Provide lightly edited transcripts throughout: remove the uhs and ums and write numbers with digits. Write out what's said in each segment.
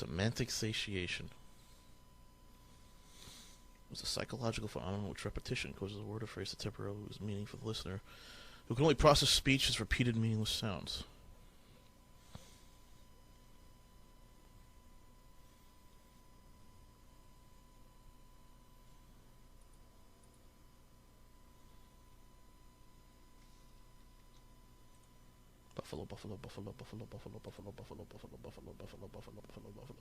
Semantic satiation is a psychological phenomenon which repetition causes a word or phrase to temporarily lose meaning for the listener, who can only process speech as repeated meaningless sounds. Buffalo, buffalo, buffalo, buffalo, buffalo, buffalo, buffalo, buffalo, buffalo, buffalo, buffalo, buffalo, buffalo.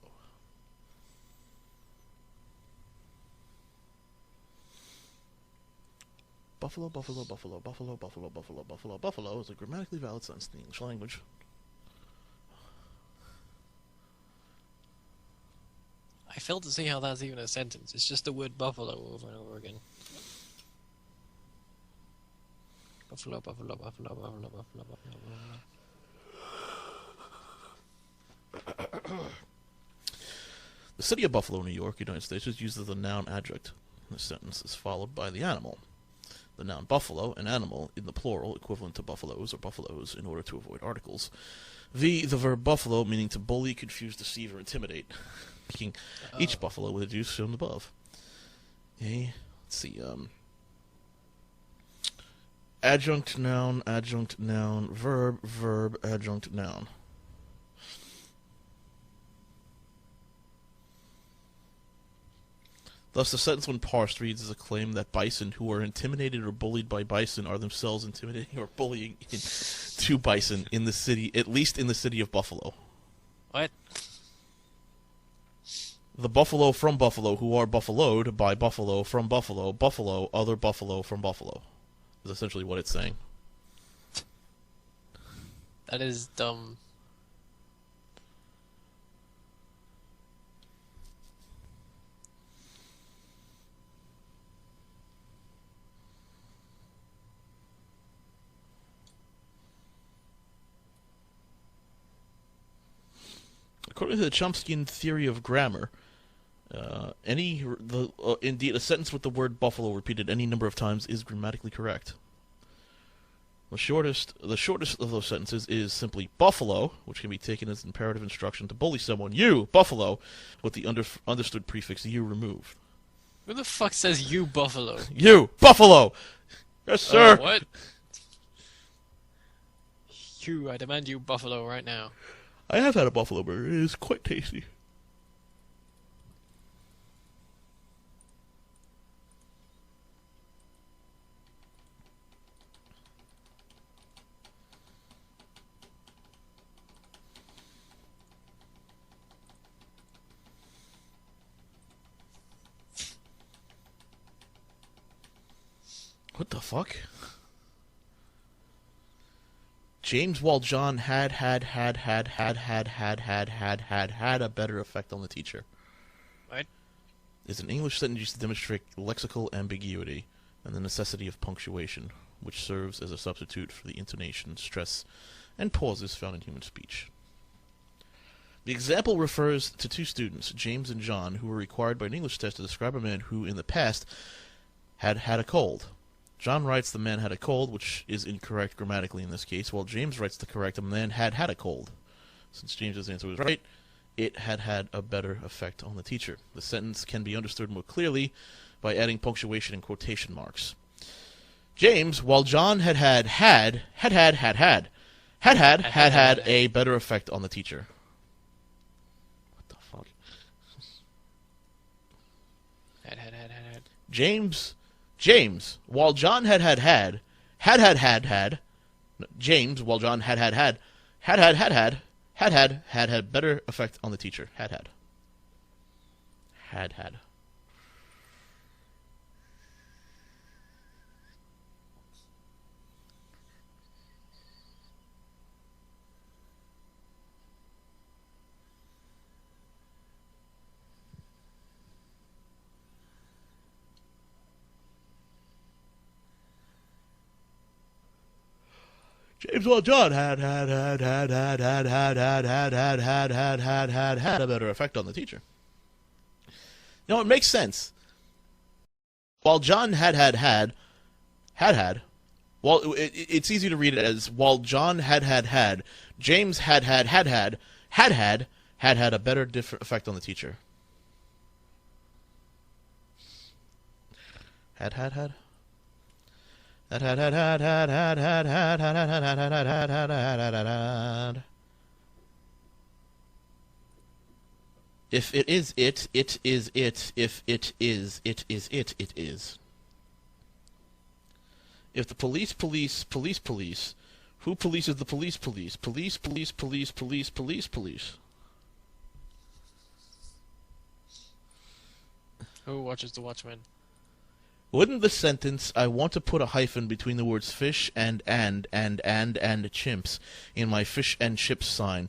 Buffalo, buffalo, buffalo, buffalo, buffalo, buffalo, buffalo, buffalo is a grammatically valid sentence in the English language. I fail to see how that's even a sentence. It's just the word buffalo over and over again. Buffalo, buffalo, buffalo, buffalo, buffalo, buffalo, buffalo. The city of Buffalo, New York, United States, is used as a noun adjunct. The sentence is followed by the animal. The noun buffalo, an animal, in the plural, equivalent to buffaloes or buffaloes, in order to avoid articles. The verb buffalo, meaning to bully, confuse, deceive, or intimidate. Making each buffalo with a deuce shown above. Okay, let's see, adjunct, noun, verb, verb, adjunct, noun. Thus, the sentence when parsed reads as a claim that bison who are intimidated or bullied by bison are themselves intimidating or bullying to bison in the city, at least in the city of Buffalo. What? The buffalo from Buffalo who are buffaloed by Buffalo from Buffalo, Buffalo, other Buffalo from Buffalo. Is essentially what it's saying. That is dumb. According to the Chomskyan theory of grammar, indeed, a sentence with the word buffalo repeated any number of times is grammatically correct. The shortest of those sentences is simply buffalo, which can be taken as imperative instruction to bully someone. You, buffalo, with the understood prefix you removed. Who the fuck says you buffalo? You, buffalo! Yes, sir! What? You, I demand you buffalo right now. I have had a buffalo burger. It is quite tasty. What the fuck? James Waljean had a better effect on the teacher. What? Is an English sentence used to demonstrate lexical ambiguity and the necessity of punctuation, which serves as a substitute for the intonation, stress, and pauses found in human speech. The example refers to two students, James and John, who were required by an English test to describe a man who, in the past, had had a cold. John writes the man had a cold, which is incorrect grammatically in this case, while James writes the correct the man had had a cold. Since James's answer was right, it had had a better effect on the teacher. The sentence can be understood more clearly by adding punctuation and quotation marks. James, while John had a better effect on the teacher. What the fuck? Had. James, while John had James, while John had better effect on the teacher. Had. James Well John had a better effect on the teacher. You know, it makes sense. While John had, well, it's easy to read it as while John had, James had had a better different effect on the teacher. Had. If it is it, it is it. If it is it, it is. If the police, who polices the police? Police. Who watches the Watchmen? Wouldn't the sentence, I want to put a hyphen between the words fish and chimps in my fish and chips sign,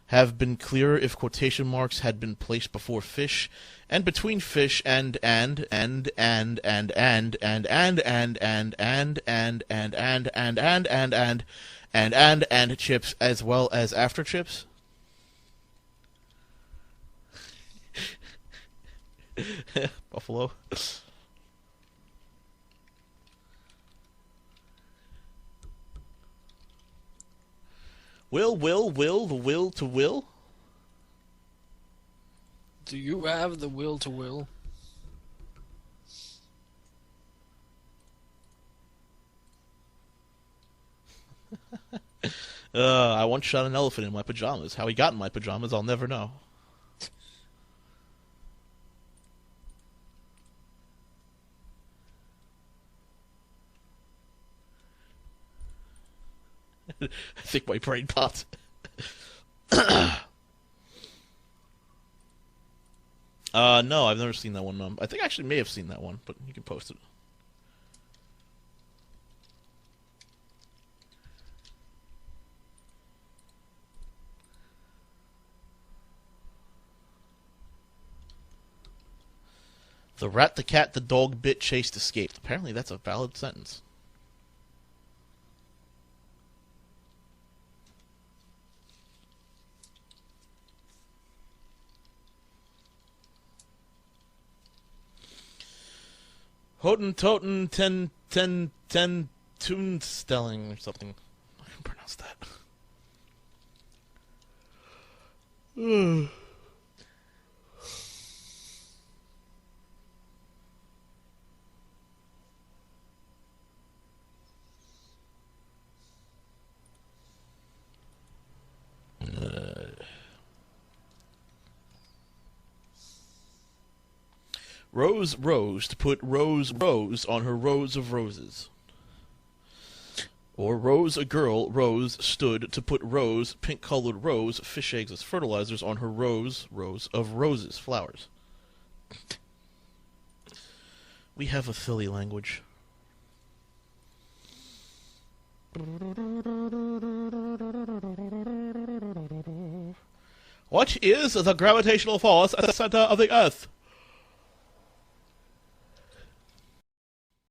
have been clearer if quotation marks had been placed before fish and between fish and chips as well as after chips? Buffalo. Will, the will to will? Do you have the will to will? I once shot an elephant in my pajamas. How he got in my pajamas, I'll never know. I think my brain popped. No, I've never seen that one. I think I actually may have seen that one, but you can post it. The rat, the cat, the dog bit, chased, escaped. Apparently that's a valid sentence. Hotentoten ten Toonstelling or something. I can pronounce that. Rose rose to put rose on her rows of roses. Or Rose a girl, Rose stood to put rose, pink-colored rose, fish eggs as fertilizers on her rows of roses, flowers. We have a silly language. What is the gravitational force at the center of the Earth?